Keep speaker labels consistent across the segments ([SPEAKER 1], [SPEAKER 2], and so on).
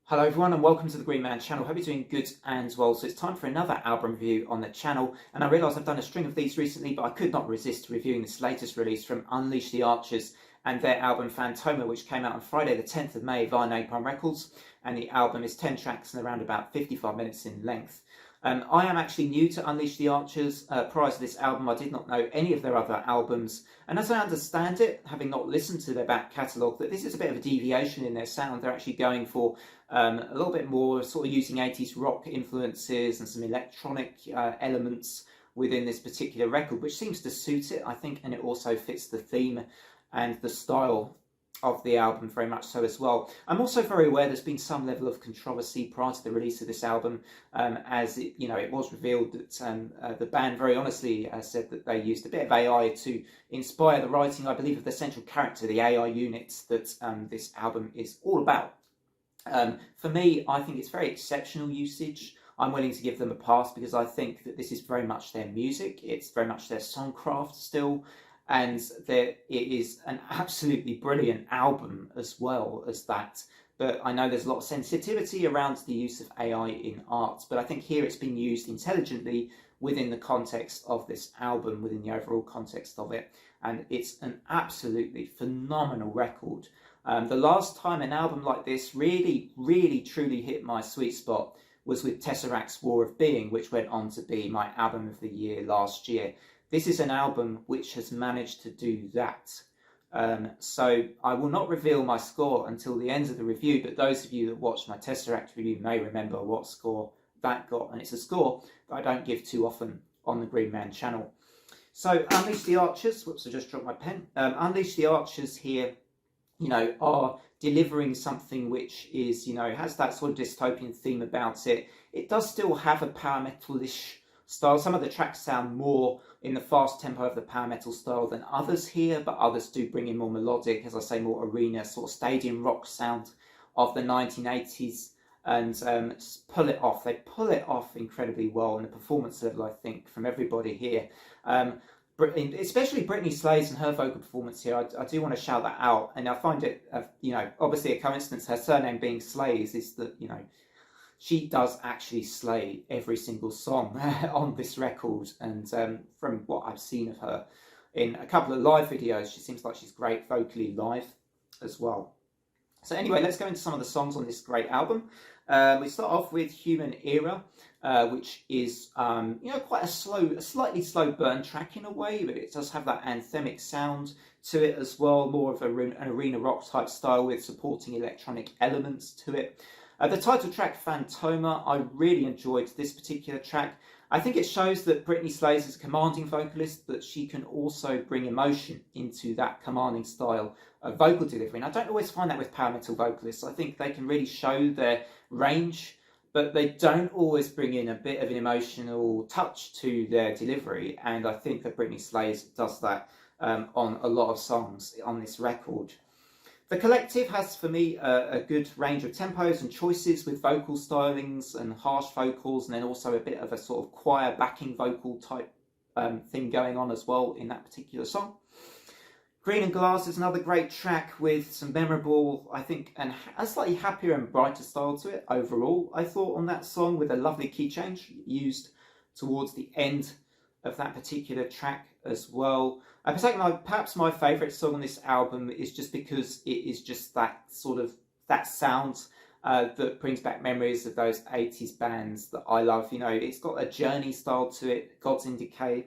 [SPEAKER 1] Hello everyone and welcome to the Green Man channel. Hope you're doing good and well. So it's time for another album review on the channel, and I realise I've done a string of these recently, but I could not resist reviewing this latest release from Unleash the Archers and their album Phantoma, which came out on Friday the 10th of May via Napalm Records, and the album is 10 tracks and around about 55 minutes in length. I am actually new to Unleash the Archers. Prior to this album, I did not know any of their other albums, and as I understand it, having not listened to their back catalogue, that this is a bit of a deviation in their sound. They're actually going for a little bit more sort of using 80s rock influences and some electronic elements within this particular record, which seems to suit it, I think, and it also fits the theme and the style of the album very much so as well. I'm also very aware there's been some level of controversy prior to the release of this album, as it was revealed that the band very honestly said that they used a bit of AI to inspire the writing, I believe, of the central character, the AI units that this album is all about. For me, I think it's very exceptional usage. I'm willing to give them a pass because I think that this is very much their music. It's very much their songcraft still, and it is an absolutely brilliant album as well as that. But I know there's a lot of sensitivity around the use of AI in art, but I think here it's been used intelligently within the context of this album, within the overall context of it, and it's an absolutely phenomenal record. The last time an album like this really, truly hit my sweet spot was with Tesseract's War of Being, which went on to be my album of the year last year. This is an album which has managed to do that. So I will not reveal my score until the end of the review, but those of you that watched my Tesseract review may remember what score that got, and it's a score that I don't give too often on the Green Man channel. So Unleash the Archers, whoops, I just dropped my pen. Unleash the Archers here, are delivering something which is, has that sort of dystopian theme about it. It does still have a power metal-ish style. Some of the tracks sound more in the fast tempo of the power metal style than others here, but others do bring in more melodic, as I say, more arena, sort of stadium rock sound of the 1980s, and pull it off. They pull it off incredibly well, and the performance level, I think, from everybody here. Especially Brittany Slayes and her vocal performance here, I do want to shout that out, and I find it, obviously a coincidence, her surname being Slayes, is that, she does actually slay every single song on this record, and from what I've seen of her in a couple of live videos, she seems like she's great vocally live as well. So anyway, let's go into some of the songs on this great album. We start off with Human Era, which is quite a slightly slow burn track in a way, but it does have that anthemic sound to it as well, more of an arena rock type style with supporting electronic elements to it. The title track, Phantoma, I really enjoyed this particular track. I think it shows that Brittany Slayes is a commanding vocalist, but she can also bring emotion into that commanding style of vocal delivery. And I don't always find that with power metal vocalists. I think they can really show their range, but they don't always bring in a bit of an emotional touch to their delivery. And I think that Brittany Slayes does that on a lot of songs on this record. The collective has, for me, a good range of tempos and choices with vocal stylings and harsh vocals, and then also a bit of a sort of choir backing vocal type thing going on as well in that particular song. Green and Glass is another great track with some memorable, I think, and a slightly happier and brighter style to it overall, I thought, on that song, with a lovely key change used towards the end of that particular track as well. Perhaps my favourite song on this album is just because it is just that sort of, that sound that brings back memories of those 80s bands that I love. It's got a Journey style to it, Gods in Decay.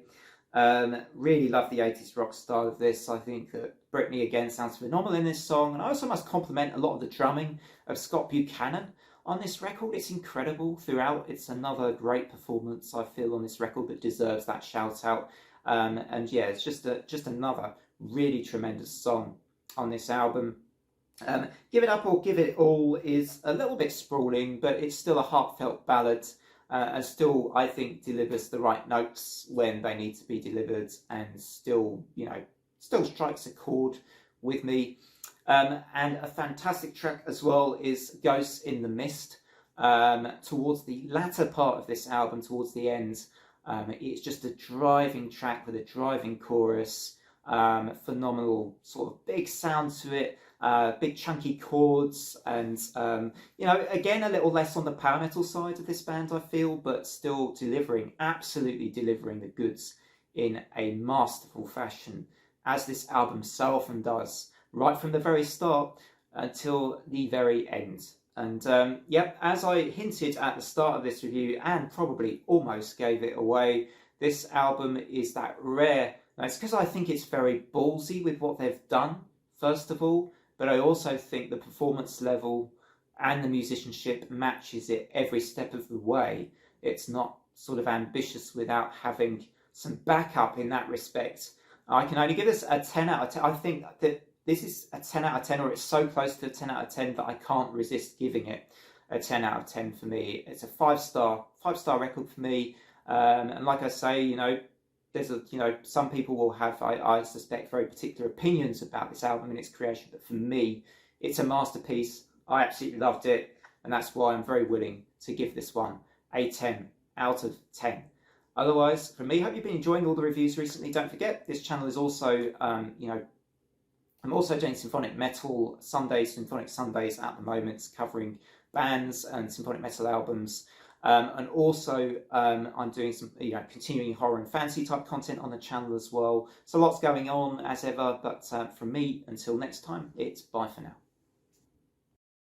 [SPEAKER 1] Really love the 80s rock style of this. I think that Brittany again sounds phenomenal in this song, and I also must compliment a lot of the drumming of Scott Buchanan on this record. It's incredible throughout. It's another great performance, I feel, on this record that deserves that shout out. And yeah, it's just another really tremendous song on this album. Give It Up or Give It All is a little bit sprawling, but it's still a heartfelt ballad, and still, I think, delivers the right notes when they need to be delivered, and still strikes a chord with me. And a fantastic track as well is Ghosts in the Mist. Towards the latter part of this album, towards the end, it's just a driving track with a driving chorus, phenomenal sort of big sound to it, big chunky chords, and again, a little less on the power metal side of this band, I feel, but still absolutely delivering the goods in a masterful fashion, as this album so often does, right from the very start until the very end. And as I hinted at the start of this review, and probably almost gave it away, this album is that rare. Now, it's because I think it's very ballsy with what they've done, first of all, but I also think the performance level and the musicianship matches it every step of the way. It's not sort of ambitious without having some backup in that respect. I can only give this a 10 out of 10. I think that this is a 10 out of 10, or it's so close to a 10 out of 10 that I can't resist giving it a 10 out of 10 for me. It's a five-star record for me. And like I say, there's some people will have, I suspect, very particular opinions about this album and its creation, but for me, it's a masterpiece. I absolutely loved it, and that's why I'm very willing to give this one a 10 out of 10. Otherwise, from me, hope you've been enjoying all the reviews recently. Don't forget, this channel is also, I'm also doing symphonic metal Sundays, symphonic Sundays at the moment, covering bands and symphonic metal albums. And also, I'm doing some, continuing horror and fantasy type content on the channel as well. So lots going on as ever, but from me, until next time, it's bye for now.